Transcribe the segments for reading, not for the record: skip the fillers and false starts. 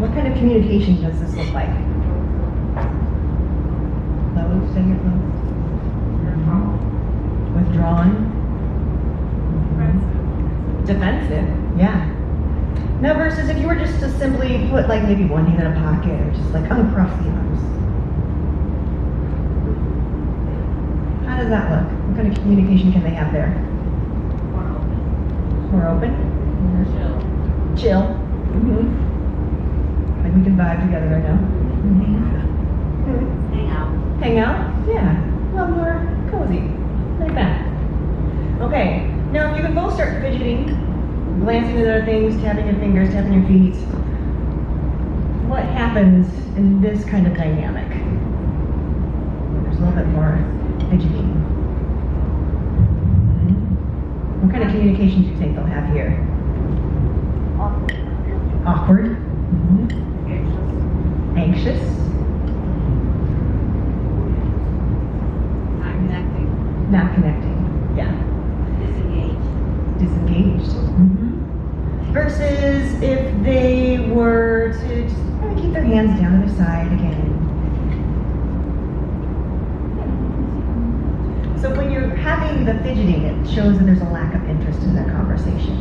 What kind of communication does this look like? Closed, say it closed. Withdrawn. Defensive, yeah. Now versus if you were just to simply put like maybe one hand in a pocket or just like uncross the arms. How does that look? What kind of communication can they have there? More open? Chill. Like we can vibe together right now. Hang out? Yeah. A little more cozy. Like that. Okay. Now if you can both start fidgeting, glancing at other things, tapping your fingers, tapping your feet, what happens in this kind of dynamic? There's a little bit more fidgeting. What kind of communication do you think they'll have here? Awkward. Anxious. Not connecting. Yeah. Disengaged. Versus if they were to just kind of keep their hands down to their side again. So when you're having the fidgeting, it shows that there's a lack of interest in that conversation.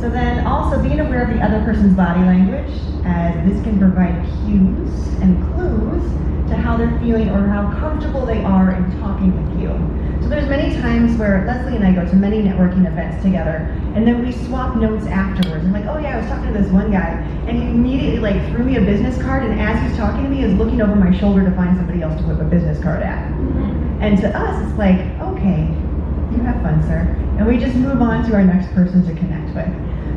So then also being aware of the other person's body language, as this can provide cues and clues to how they're feeling or how comfortable they are in talking with you. So there's many times where Leslie and I go to many networking events together, and then we swap notes afterwards. I'm like, oh yeah, I was talking to this one guy, and he immediately like threw me a business card, and as he's talking to me, is looking over my shoulder to find somebody else to whip a business card at. And to us, it's like, okay, you have fun, sir. And we just move on to our next person to connect with.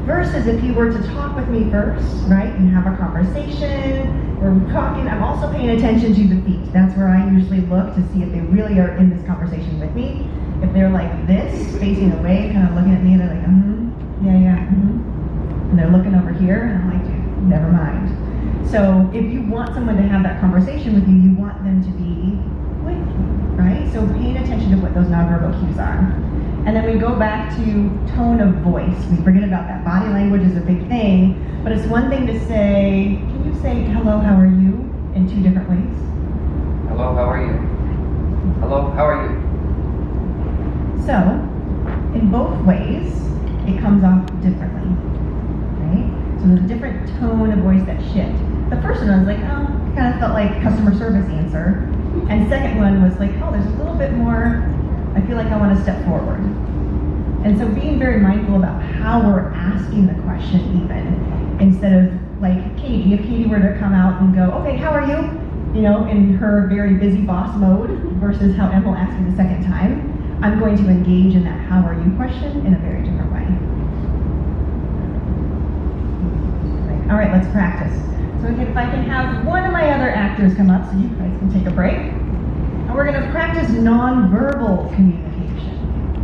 Versus if you were to talk with me first, right, and have a conversation, we're talking, I'm also paying attention to the feet. That's where I usually look to see if they really are in this conversation with me. If they're like this, facing away, kind of looking at me, and they're like, and they're looking over here, and I'm like, dude, never mind. So if you want someone to have that conversation with you, you want them to be with you, right? So paying attention to what those nonverbal cues are. And then we go back to tone of voice. We forget about that. Body language is a big thing, but it's one thing to say, can you say hello, how are you, in two different ways? Hello, how are you? Hello, how are you? So, in both ways, it comes off differently, right? So there's a different tone of voice that shift. The first one was like, oh, it kind of felt like customer service answer. And second one was like, oh, there's a little bit more, I feel like I want to step forward. And so being very mindful about how we're asking the question even, instead of like Katie, if Katie were to come out and go, okay, how are you? You know, in her very busy boss mode versus how Emma will ask me the second time, I'm going to engage in that how are you question in a very different way. All right, let's practice. So if I can have one of my other actors come up so you guys can take a break. And we're going to practice nonverbal communication.